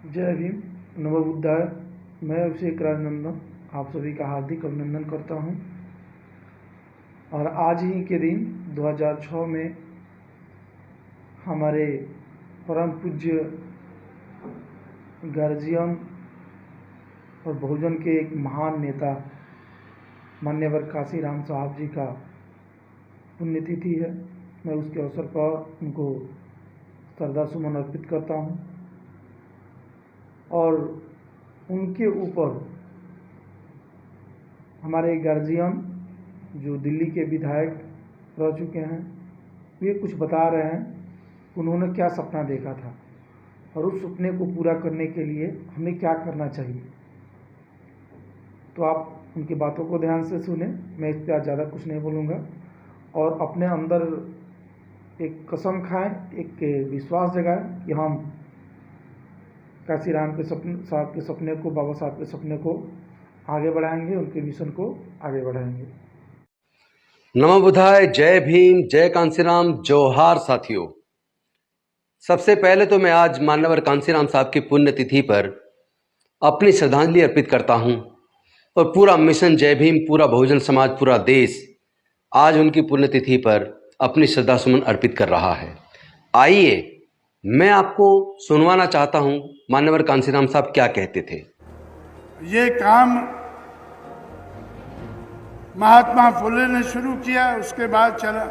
जय भीम, नमो बुद्धाय। मैं अभिषेक राजनंदन आप सभी का हार्दिक अभिनंदन करता हूं। और आज ही के दिन 2006 में हमारे परम पूज्य गार्जियन और बहुजन के एक महान नेता मान्यवर काशीराम साहब जी का पुण्यतिथि है। मैं उसके अवसर पर उनको श्रद्धासुमन अर्पित करता हूं और उनके ऊपर हमारे गार्जियन जो दिल्ली के विधायक रह चुके हैं, वे कुछ बता रहे हैं उन्होंने क्या सपना देखा था और उस सपने को पूरा करने के लिए हमें क्या करना चाहिए। तो आप उनकी बातों को ध्यान से सुने। मैं इस पर आज ज़्यादा कुछ नहीं बोलूँगा और अपने अंदर एक कसम खाएं, एक विश्वास जगाएं कि हम काशीराम के साहब के सपने को, बाबा साहब के सपने को आगे बढ़ाएंगे, उनके मिशन को आगे बढ़ाएंगे। नमो बुद्धाय, जय भीम, जय कांसीराम, जोहार साथियों। सबसे पहले तो मैं आज मान्यवर कांसीराम साहब की पुण्यतिथि पर अपनी श्रद्धांजलि अर्पित करता हूं और पूरा मिशन जय भीम, पूरा बहुजन समाज, पूरा देश आज उनकी पुण्यतिथि पर अपनी श्रद्धा सुमन अर्पित कर रहा है। आइए मैं आपको सुनवाना चाहता हूं मान्यवर कांसीराम साहब क्या कहते थे। ये काम महात्मा फुले ने शुरू किया, उसके बाद चला,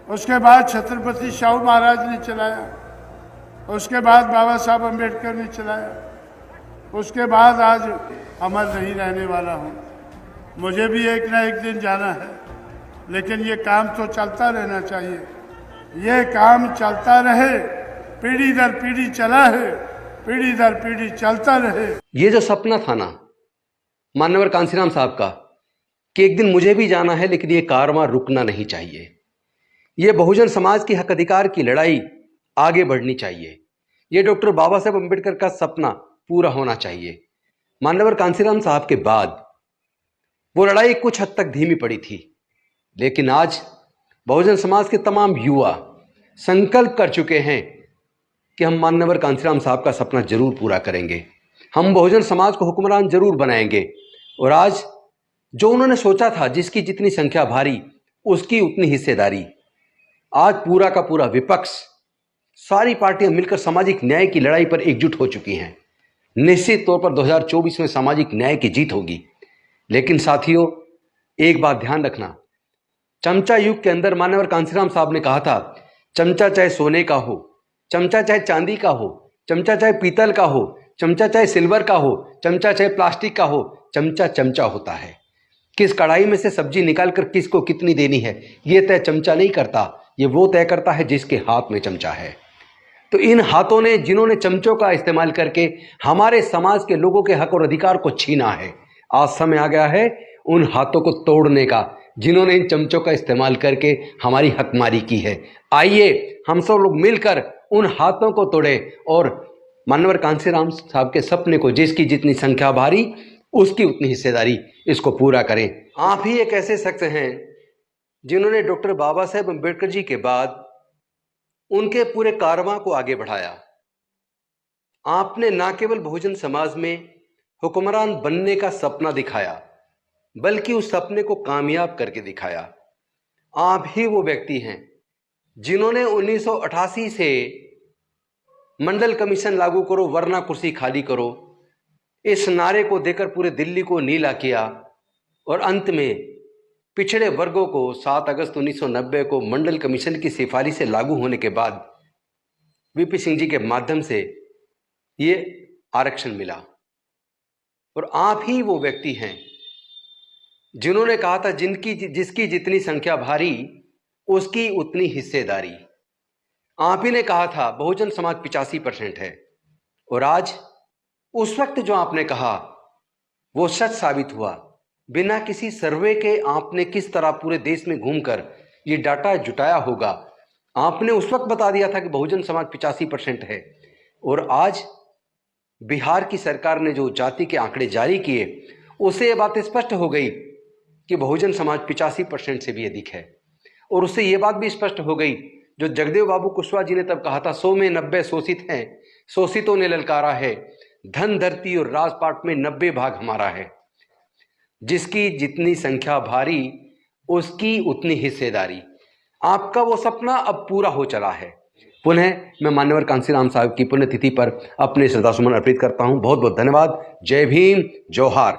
उसके बाद छत्रपति शाहू महाराज ने चलाया, उसके बाद बाबा साहब अम्बेडकर ने चलाया, उसके बाद आज अमर नहीं रहने वाला हूँ। मुझे भी एक ना एक दिन जाना है, लेकिन ये काम तो चलता रहना चाहिए। ये काम चलता रहे, पीढ़ी दर पीढ़ी चला है, पीढ़ी दर पीढ़ी चलता रहे। ये जो सपना था ना मान्यवर कांसीराम साहब का कि एक दिन मुझे भी जाना है, लेकिन ये कारवां रुकना नहीं चाहिए। ये बहुजन समाज की हक अधिकार की लड़ाई आगे बढ़नी चाहिए। ये डॉक्टर बाबा साहब अम्बेडकर का सपना पूरा होना चाहिए। मान्यवर कांसीराम साहब के बाद वो लड़ाई कुछ हद तक धीमी पड़ी थी, लेकिन आज बहुजन समाज के तमाम युवा संकल्प कर चुके हैं कि हम मान्यवर कांसीराम साहब का सपना जरूर पूरा करेंगे, हम बहुजन समाज को हुक्मरान जरूर बनाएंगे। और आज जो उन्होंने सोचा था, जिसकी जितनी संख्या भारी उसकी उतनी हिस्सेदारी, आज पूरा का पूरा विपक्ष, सारी पार्टियां मिलकर सामाजिक न्याय की लड़ाई पर एकजुट हो चुकी हैं। निश्चित तौर पर 2024 में सामाजिक न्याय की जीत होगी। लेकिन साथियों, एक बात ध्यान रखना, चमचा युग के अंदर मान्यवर कांसीराम साहब ने कहा था, चमचा चाहे सोने का हो, चमचा चाहे चांदी का हो, चमचा चाहे पीतल का हो, चमचा चाहे सिल्वर का हो, चमचा चाहे प्लास्टिक का हो, चमचा चमचा होता है। किस कढ़ाई में से सब्जी निकालकर किसको कितनी देनी है, यह तय चमचा नहीं करता, ये वो तय करता है जिसके हाथ में चमचा है। तो इन हाथों ने, जिन्होंने चमचों का इस्तेमाल करके हमारे समाज के लोगों के हक और अधिकार को छीना है, आज समय आ गया है उन हाथों को तोड़ने का, जिन्होंने इन चमचों का इस्तेमाल करके हमारी हकमारी की है। आइए हम सब लोग मिलकर उन हाथों को तोड़े और मान्यवर कांसीराम साहब के सपने को, जिसकी जितनी संख्या भारी उसकी उतनी हिस्सेदारी, इसको पूरा करें। आप ही एक ऐसे शख्स हैं जिन्होंने डॉक्टर बाबा साहेब अम्बेडकर जी के बाद उनके पूरे कारवां को आगे बढ़ाया। आपने ना केवल बहुजन समाज में हुक्मरान बनने का सपना दिखाया, बल्कि उस सपने को कामयाब करके दिखाया। आप ही वो व्यक्ति हैं जिन्होंने 1988 से मंडल कमीशन लागू करो वरना कुर्सी खाली करो, इस नारे को देकर पूरे दिल्ली को नीला किया और अंत में पिछड़े वर्गों को 7 अगस्त 1990 को मंडल कमीशन की सिफारिश से लागू होने के बाद वीपी सिंह जी के माध्यम से ये आरक्षण मिला। और आप ही वो व्यक्ति हैं जिन्होंने कहा था, जिसकी जितनी संख्या भारी उसकी उतनी हिस्सेदारी। आप ही ने कहा था बहुजन समाज 85% है, और आज उस वक्त जो आपने कहा वो सच साबित हुआ। बिना किसी सर्वे के आपने किस तरह पूरे देश में घूमकर ये डाटा जुटाया होगा, आपने उस वक्त बता दिया था कि बहुजन समाज 85% है, और आज बिहार की सरकार ने जो जाति के आंकड़े जारी किए, उससे ये बात स्पष्ट हो गई कि बहुजन समाज 85% से भी अधिक है। और उससे ये बात भी स्पष्ट हो गई जो जगदेव बाबू कुशवाहा जी ने तब कहा था, 100 में 90 शोषित हैं, शोषितों ने ललकारा है, धन धरती और राजपाट में 90 भाग हमारा है, जिसकी जितनी संख्या भारी उसकी उतनी हिस्सेदारी। आपका वो सपना अब पूरा हो चला है। पुनः मैं मान्यवर कांसीराम साहब की पुण्यतिथि पर अपने श्रद्धासुमन अर्पित करता हूं। बहुत बहुत धन्यवाद। जय भीम, जोहार।